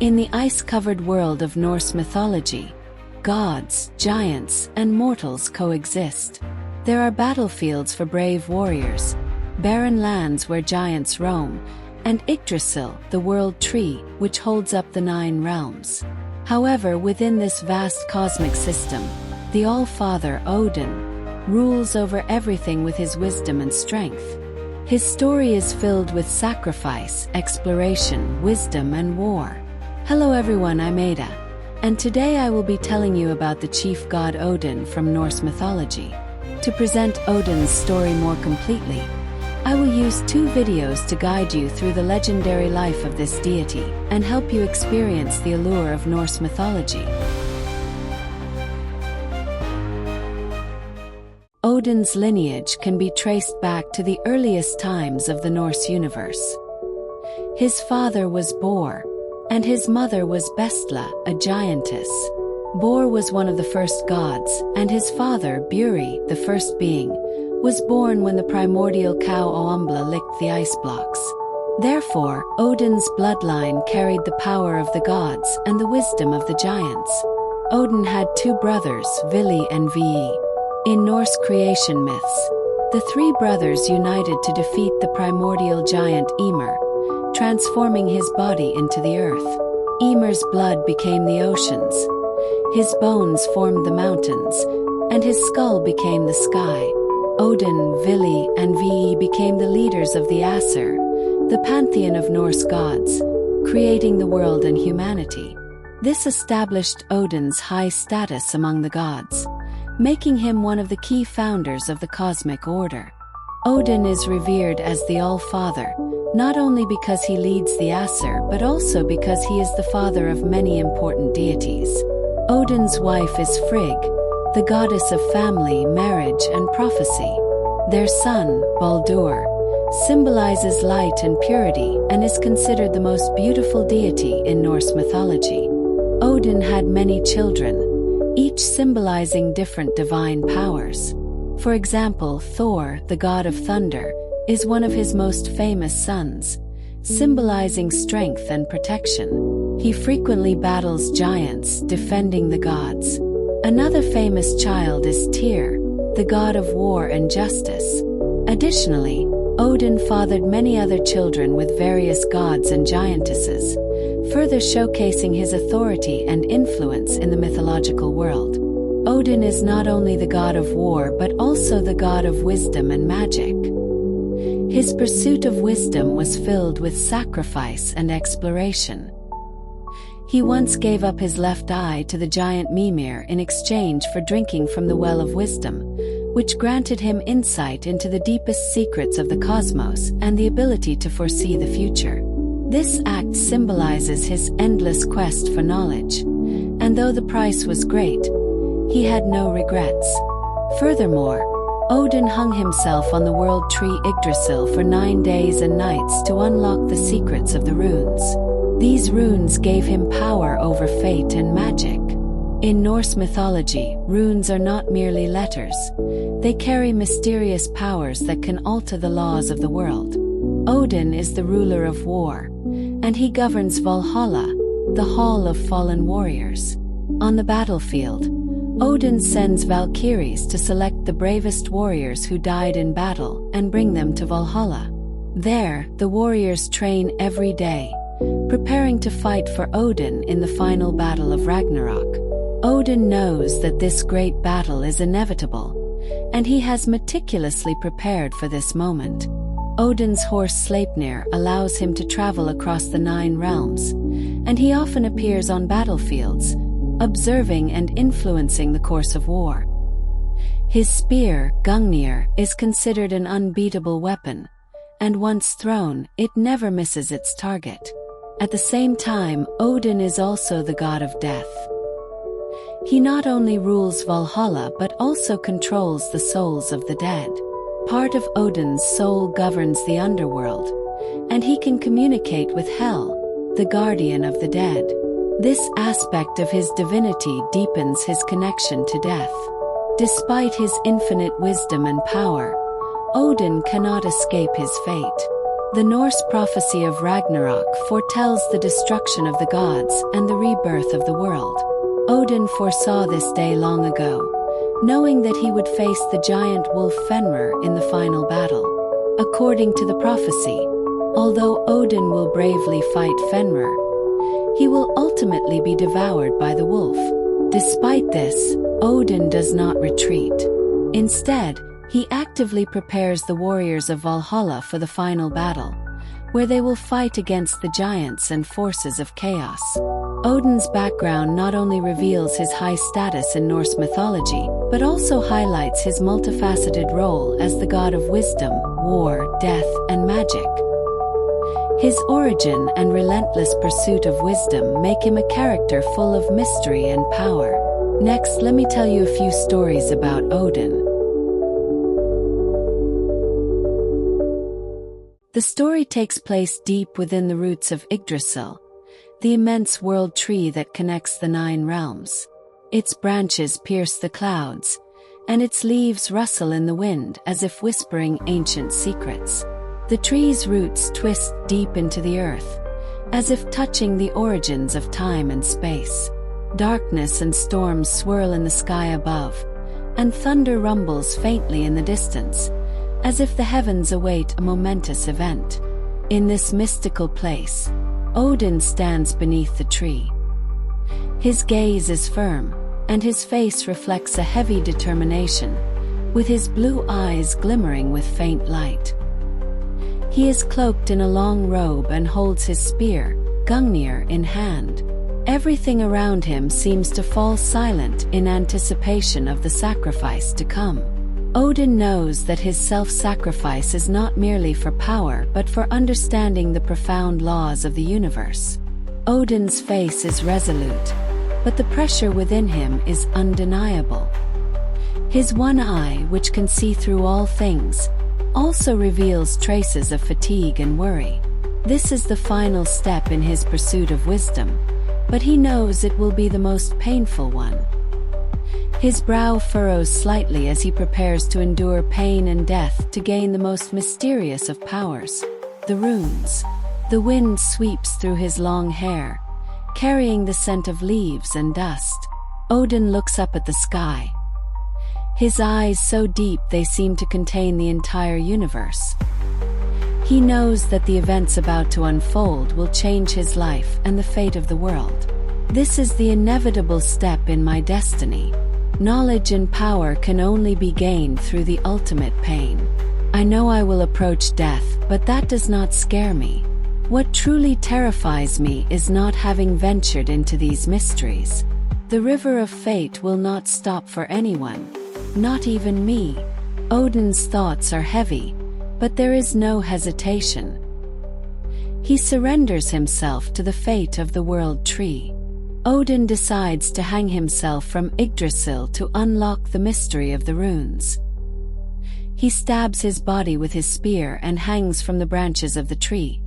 In the ice-covered world of Norse mythology, gods, giants, and mortals coexist. There are battlefields for brave warriors, barren lands where giants roam, and Yggdrasil, the world tree, which holds up the 9 realms. However, within this vast cosmic system, the Allfather, Odin, rules over everything with his wisdom and strength. His story is filled with sacrifice, exploration, wisdom, and war. Hello everyone, I'm Ada, and today I will be telling you about the chief god Odin from Norse mythology. To present Odin's story more completely, I will use 2 videos to guide you through the legendary life of this deity and help you experience the allure of Norse mythology. Odin's lineage can be traced back to the earliest times of the Norse universe. His father was Bor, and his mother was Bestla, a giantess. Bor was one of the first gods, and his father, Buri, the first being, was born when the primordial cow Oambla licked the ice blocks. Therefore, Odin's bloodline carried the power of the gods and the wisdom of the giants. Odin had 2 brothers, Vili and Vi. In Norse creation myths, the 3 brothers united to defeat the primordial giant Ymir, transforming his body into the earth. Ymir's blood became the oceans, his bones formed the mountains, and his skull became the sky. Odin, Vili, and Vi became the leaders of the Aesir, the pantheon of Norse gods, creating the world and humanity. This established Odin's high status among the gods, making him one of the key founders of the cosmic order. Odin is revered as the Allfather, not only because he leads the Aesir but also because he is the father of many important deities. Odin's wife is Frigg, the goddess of family, marriage, and prophecy. Their son, Baldur, symbolizes light and purity and is considered the most beautiful deity in Norse mythology. Odin had many children, each symbolizing different divine powers. For example, Thor, the god of thunder, is one of his most famous sons, symbolizing strength and protection. He frequently battles giants, defending the gods. Another famous child is Tyr, the god of war and justice. Additionally, Odin fathered many other children with various gods and giantesses, further showcasing his authority and influence in the mythological world. Odin is not only the god of war but also the god of wisdom and magic. His pursuit of wisdom was filled with sacrifice and exploration. He once gave up his left eye to the giant Mimir in exchange for drinking from the well of wisdom, which granted him insight into the deepest secrets of the cosmos and the ability to foresee the future. This act symbolizes his endless quest for knowledge, and though the price was great, he had no regrets. Furthermore, Odin hung himself on the world tree Yggdrasil for 9 days and nights to unlock the secrets of the runes. These runes gave him power over fate and magic. In Norse mythology, runes are not merely letters. They carry mysterious powers that can alter the laws of the world. Odin is the ruler of war, and he governs Valhalla, the hall of fallen warriors. On the battlefield, Odin sends Valkyries to select the bravest warriors who died in battle and bring them to Valhalla. There, the warriors train every day, preparing to fight for Odin in the final battle of Ragnarok. Odin knows that this great battle is inevitable, and he has meticulously prepared for this moment. Odin's horse Sleipnir allows him to travel across the 9 realms, and he often appears on battlefields, observing and influencing the course of war. His spear, Gungnir, is considered an unbeatable weapon, and once thrown, it never misses its target. At the same time, Odin is also the god of death. He not only rules Valhalla but also controls the souls of the dead. Part of Odin's soul governs the underworld, and he can communicate with Hel, the guardian of the dead. This aspect of his divinity deepens his connection to death. Despite his infinite wisdom and power, Odin cannot escape his fate. The Norse prophecy of Ragnarok foretells the destruction of the gods and the rebirth of the world. Odin foresaw this day long ago, knowing that he would face the giant wolf Fenrir in the final battle. According to the prophecy, although Odin will bravely fight Fenrir, he will ultimately be devoured by the wolf. Despite this, Odin does not retreat. Instead, he actively prepares the warriors of Valhalla for the final battle, where they will fight against the giants and forces of chaos. Odin's background not only reveals his high status in Norse mythology, but also highlights his multifaceted role as the god of wisdom, war, death, and magic. His origin and relentless pursuit of wisdom make him a character full of mystery and power. Next, let me tell you a few stories about Odin. The story takes place deep within the roots of Yggdrasil, the immense world tree that connects the 9 realms. Its branches pierce the clouds, and its leaves rustle in the wind as if whispering ancient secrets. The tree's roots twist deep into the earth, as if touching the origins of time and space. Darkness and storms swirl in the sky above, and thunder rumbles faintly in the distance, as if the heavens await a momentous event. In this mystical place, Odin stands beneath the tree. His gaze is firm, and his face reflects a heavy determination, with his blue eyes glimmering with faint light. He is cloaked in a long robe and holds his spear, Gungnir, in hand. Everything around him seems to fall silent in anticipation of the sacrifice to come. Odin knows that his self-sacrifice is not merely for power but for understanding the profound laws of the universe. Odin's face is resolute, but the pressure within him is undeniable. His one eye, which can see through all things, also reveals traces of fatigue and worry. This is the final step in his pursuit of wisdom, but he knows it will be the most painful one. His brow furrows slightly as he prepares to endure pain and death to gain the most mysterious of powers, the runes. The wind sweeps through his long hair, carrying the scent of leaves and dust. Odin looks up at the sky, his eyes so deep they seem to contain the entire universe. He knows that the events about to unfold will change his life and the fate of the world. This is the inevitable step in my destiny. Knowledge and power can only be gained through the ultimate pain. I know I will approach death, but that does not scare me. What truly terrifies me is not having ventured into these mysteries. The river of fate will not stop for anyone, not even me. Odin's thoughts are heavy, but there is no hesitation. He surrenders himself to the fate of the world tree. Odin decides to hang himself from Yggdrasil to unlock the mystery of the runes. He stabs his body with his spear and hangs from the branches of the tree,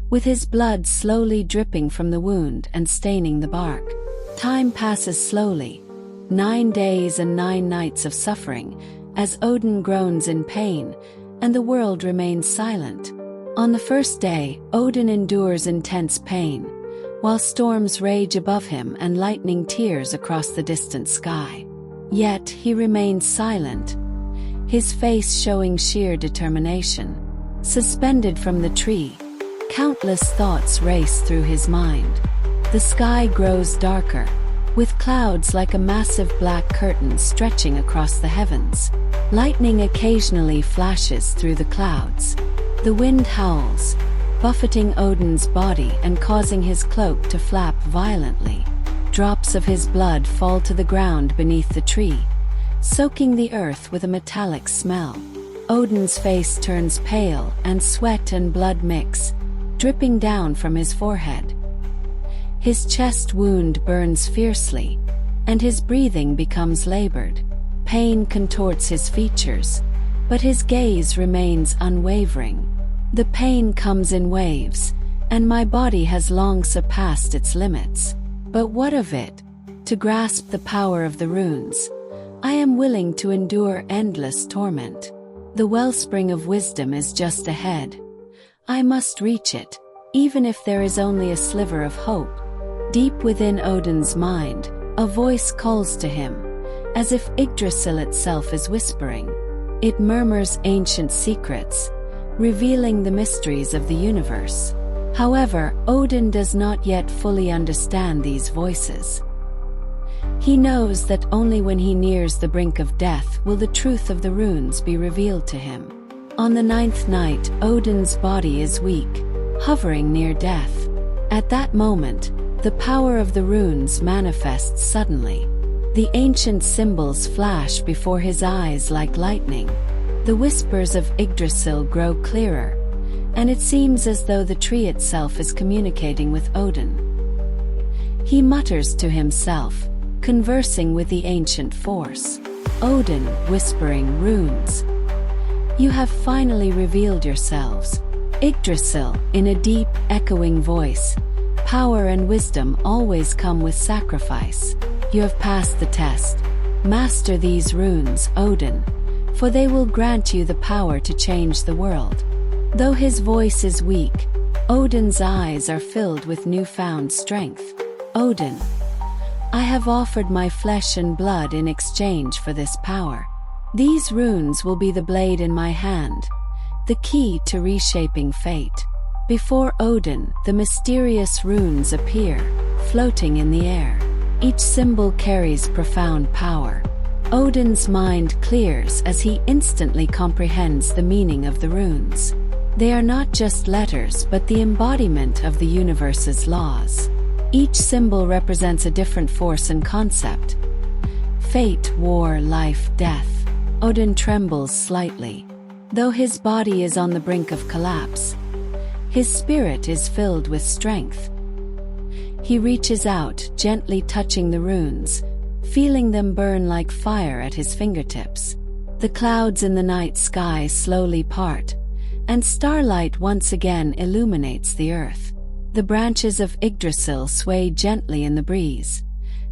with his blood slowly dripping from the wound and staining the bark. Time passes slowly, 9 days and 9 nights of suffering, as Odin groans in pain, and the world remains silent. On the first day, Odin endures intense pain, while storms rage above him and lightning tears across the distant sky. Yet he remains silent, his face showing sheer determination. Suspended from the tree, countless thoughts race through his mind. The sky grows darker, with clouds like a massive black curtain stretching across the heavens. Lightning occasionally flashes through the clouds. The wind howls, buffeting Odin's body and causing his cloak to flap violently. Drops of his blood fall to the ground beneath the tree, soaking the earth with a metallic smell. Odin's face turns pale and sweat and blood mix, dripping down from his forehead. His chest wound burns fiercely, and his breathing becomes labored. Pain contorts his features, but his gaze remains unwavering. The pain comes in waves, and my body has long surpassed its limits. But what of it? To grasp the power of the runes, I am willing to endure endless torment. The wellspring of wisdom is just ahead. I must reach it, even if there is only a sliver of hope. Deep within Odin's mind, a voice calls to him, as if Yggdrasil itself is whispering. It murmurs ancient secrets, revealing the mysteries of the universe. However, Odin does not yet fully understand these voices. He knows that only when he nears the brink of death will the truth of the runes be revealed to him. On the 9th night, Odin's body is weak, hovering near death. At that moment, the power of the runes manifests suddenly. The ancient symbols flash before his eyes like lightning. The whispers of Yggdrasil grow clearer, and it seems as though the tree itself is communicating with Odin. He mutters to himself, conversing with the ancient force. Odin, whispering runes. You have finally revealed yourselves. Yggdrasil, in a deep, echoing voice. Power and wisdom always come with sacrifice. You have passed the test. Master these runes, Odin, for they will grant you the power to change the world. Though his voice is weak, Odin's eyes are filled with newfound strength. Odin, I have offered my flesh and blood in exchange for this power. These runes will be the blade in my hand, the key to reshaping fate. Before Odin, the mysterious runes appear, floating in the air. Each symbol carries profound power. Odin's mind clears as he instantly comprehends the meaning of the runes. They are not just letters but the embodiment of the universe's laws. Each symbol represents a different force and concept. Fate, war, life, death. Odin trembles slightly. Though his body is on the brink of collapse, his spirit is filled with strength. He reaches out, gently touching the runes, feeling them burn like fire at his fingertips. The clouds in the night sky slowly part, and starlight once again illuminates the earth. The branches of Yggdrasil sway gently in the breeze,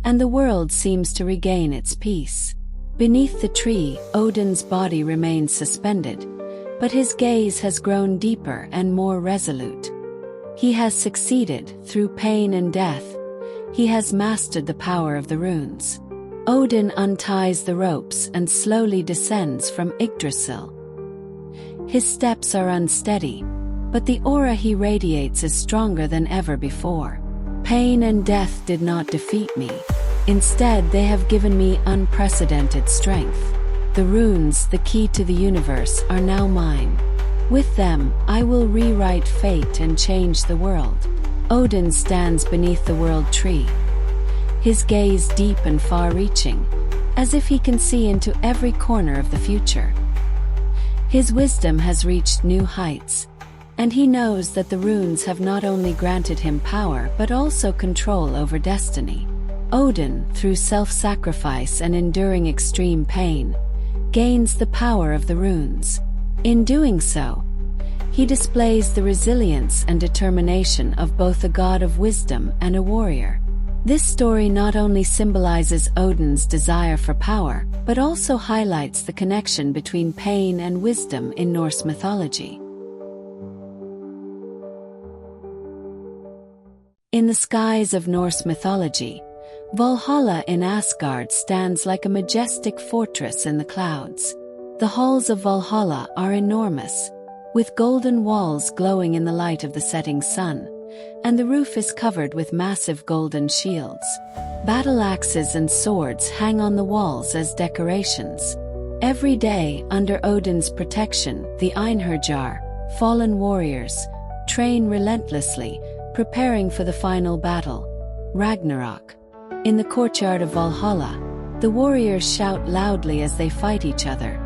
and the world seems to regain its peace. Beneath the tree, Odin's body remains suspended, but his gaze has grown deeper and more resolute. He has succeeded, through pain and death. He has mastered the power of the runes. Odin unties the ropes and slowly descends from Yggdrasil. His steps are unsteady, but the aura he radiates is stronger than ever before. Pain and death did not defeat me. Instead, they have given me unprecedented strength. The runes, the key to the universe, are now mine. With them, I will rewrite fate and change the world. Odin stands beneath the world tree, his gaze deep and far-reaching, as if he can see into every corner of the future. His wisdom has reached new heights, and he knows that the runes have not only granted him power but also control over destiny. Odin, through self-sacrifice and enduring extreme pain, gains the power of the runes. In doing so, he displays the resilience and determination of both a god of wisdom and a warrior. This story not only symbolizes Odin's desire for power, but also highlights the connection between pain and wisdom in Norse mythology. In the skies of Norse mythology, Valhalla in Asgard stands like a majestic fortress in the clouds. The halls of Valhalla are enormous, with golden walls glowing in the light of the setting sun, and the roof is covered with massive golden shields. Battle axes and swords hang on the walls as decorations. Every day, under Odin's protection, the Einherjar, fallen warriors, train relentlessly, preparing for the final battle, Ragnarok. In the courtyard of Valhalla, the warriors shout loudly as they fight each other,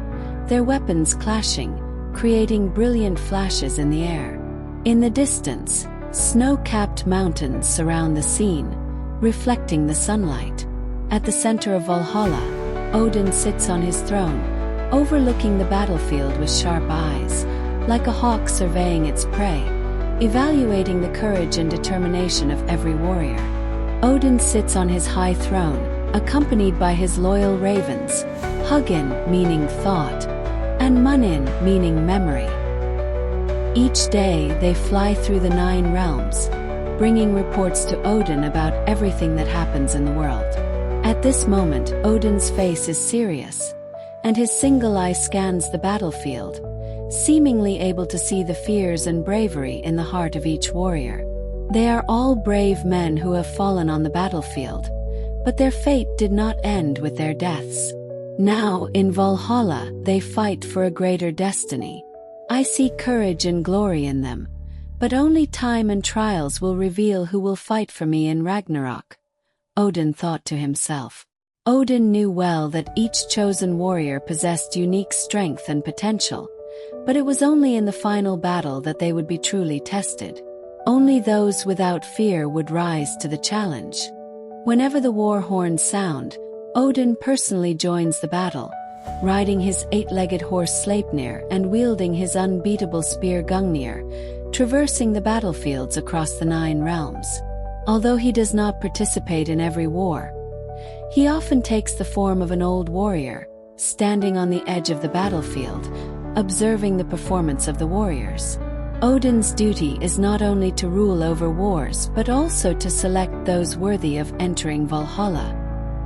their weapons clashing, creating brilliant flashes in the air. In the distance, snow-capped mountains surround the scene, reflecting the sunlight. At the center of Valhalla, Odin sits on his throne, overlooking the battlefield with sharp eyes, like a hawk surveying its prey, evaluating the courage and determination of every warrior. Odin sits on his high throne, accompanied by his loyal ravens, Hugin meaning thought, and Munin meaning memory. Each day they fly through the 9 realms, bringing reports to Odin about everything that happens in the world. At this moment, Odin's face is serious, and his single eye scans the battlefield, seemingly able to see the fears and bravery in the heart of each warrior. They are all brave men who have fallen on the battlefield, but their fate did not end with their deaths. Now, in Valhalla, they fight for a greater destiny. I see courage and glory in them, but only time and trials will reveal who will fight for me in Ragnarok, Odin thought to himself. Odin knew well that each chosen warrior possessed unique strength and potential, but it was only in the final battle that they would be truly tested. Only those without fear would rise to the challenge. Whenever the war horns sound, Odin personally joins the battle, riding his 8-legged horse Sleipnir and wielding his unbeatable spear Gungnir, traversing the battlefields across the 9 realms. Although he does not participate in every war, he often takes the form of an old warrior, standing on the edge of the battlefield, observing the performance of the warriors. Odin's duty is not only to rule over wars but also to select those worthy of entering Valhalla.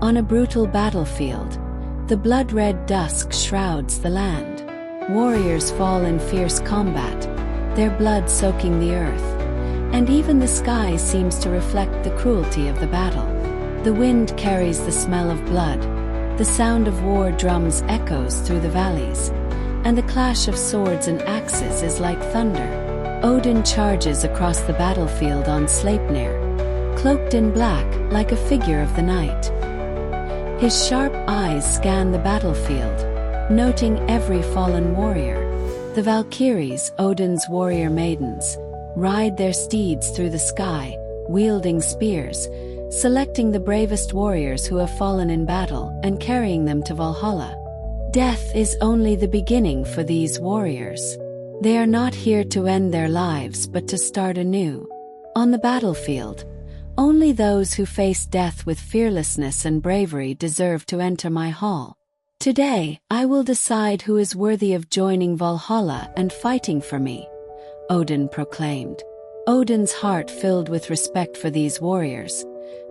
On a brutal battlefield, the blood-red dusk shrouds the land. Warriors fall in fierce combat, their blood soaking the earth, and even the sky seems to reflect the cruelty of the battle. The wind carries the smell of blood, the sound of war drums echoes through the valleys, and the clash of swords and axes is like thunder. Odin charges across the battlefield on Sleipnir, cloaked in black like a figure of the night. His sharp eyes scan the battlefield, noting every fallen warrior. The Valkyries, Odin's warrior maidens, ride their steeds through the sky, wielding spears, selecting the bravest warriors who have fallen in battle and carrying them to Valhalla. Death is only the beginning for these warriors. They are not here to end their lives but to start anew. On the battlefield, only those who face death with fearlessness and bravery deserve to enter my hall. Today, I will decide who is worthy of joining Valhalla and fighting for me, Odin proclaimed. Odin's heart filled with respect for these warriors,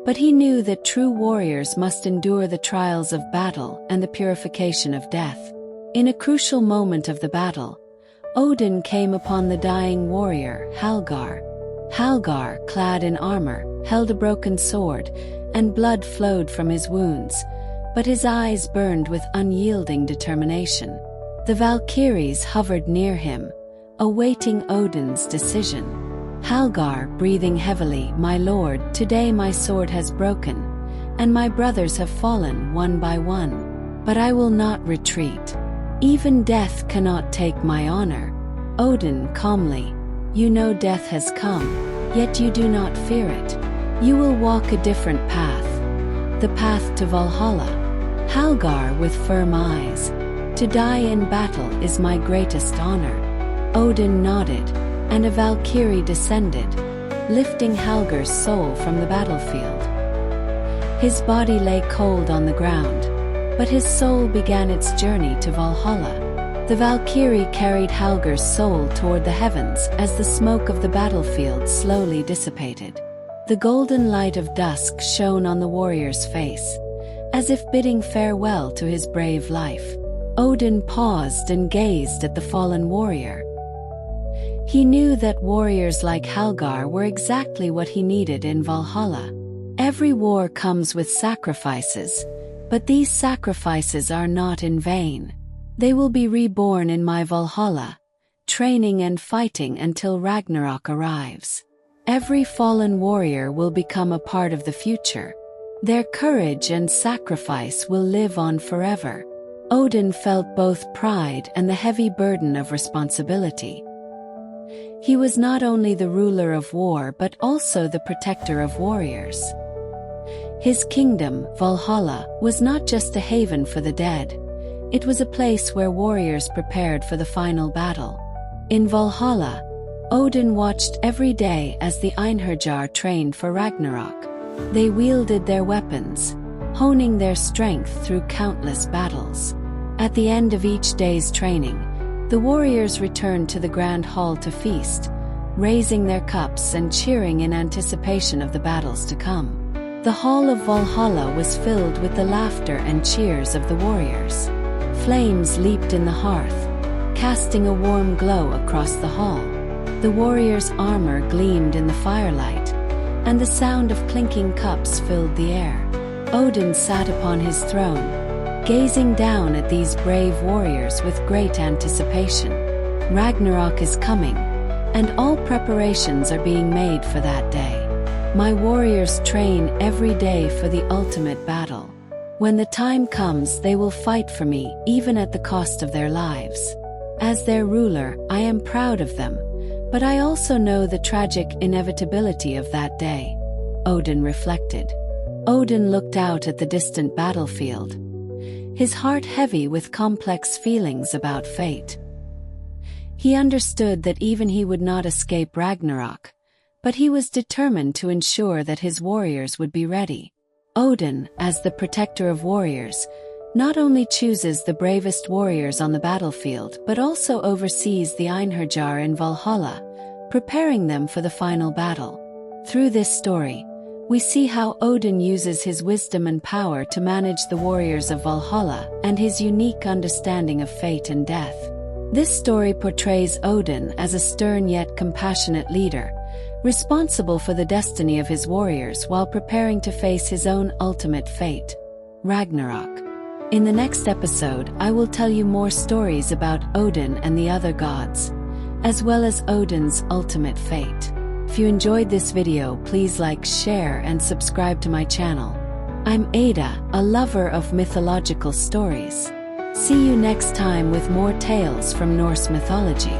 but he knew that true warriors must endure the trials of battle and the purification of death. In a crucial moment of the battle, Odin came upon the dying warrior, Halgar. Halgar, clad in armor, held a broken sword, and blood flowed from his wounds, but his eyes burned with unyielding determination. The Valkyries hovered near him, awaiting Odin's decision. Halgar, breathing heavily, "My lord, today my sword has broken, and my brothers have fallen one by one. But I will not retreat. Even death cannot take my honor." Odin calmly, "You know death has come, yet you do not fear it. You will walk a different path, the path to Valhalla." Halgar with firm eyes, "To die in battle is my greatest honor." Odin nodded, and a Valkyrie descended, lifting Halgar's soul from the battlefield. His body lay cold on the ground, but his soul began its journey to Valhalla. The Valkyrie carried Halgar's soul toward the heavens as the smoke of the battlefield slowly dissipated. The golden light of dusk shone on the warrior's face, as if bidding farewell to his brave life. Odin paused and gazed at the fallen warrior. He knew that warriors like Halgar were exactly what he needed in Valhalla. Every war comes with sacrifices, but these sacrifices are not in vain. They will be reborn in my Valhalla, training and fighting until Ragnarok arrives. Every fallen warrior will become a part of the future. Their courage and sacrifice will live on forever. Odin felt both pride and the heavy burden of responsibility. He was not only the ruler of war but also the protector of warriors. His kingdom, Valhalla, was not just a haven for the dead. It was a place where warriors prepared for the final battle. In Valhalla, Odin watched every day as the Einherjar trained for Ragnarok. They wielded their weapons, honing their strength through countless battles. At the end of each day's training, The warriors returned to the grand hall to feast, raising their cups and cheering in anticipation of the battles to come. The hall of Valhalla was filled with the laughter and cheers of the warriors. Flames leaped in the hearth, casting a warm glow across the hall. The warriors' armor gleamed in the firelight, and the sound of clinking cups filled the air. Odin sat upon his throne, gazing down at these brave warriors with great anticipation. Ragnarok is coming, and all preparations are being made for that day. My warriors train every day for the ultimate battle. When the time comes, they will fight for me, even at the cost of their lives. As their ruler, I am proud of them, but I also know the tragic inevitability of that day. Odin reflected. Odin looked out at the distant battlefield, his heart heavy with complex feelings about fate. He understood that even he would not escape Ragnarok, but he was determined to ensure that his warriors would be ready. Odin, as the protector of warriors, not only chooses the bravest warriors on the battlefield but also oversees the Einherjar in Valhalla, preparing them for the final battle. Through this story, we see how Odin uses his wisdom and power to manage the warriors of Valhalla and his unique understanding of fate and death. This story portrays Odin as a stern yet compassionate leader, responsible for the destiny of his warriors while preparing to face his own ultimate fate, Ragnarok. In the next episode, I will tell you more stories about Odin and the other gods, as well as Odin's ultimate fate. If you enjoyed this video, please like, share, and subscribe to my channel. I'm Ada, a lover of mythological stories. See you next time with more tales from Norse mythology.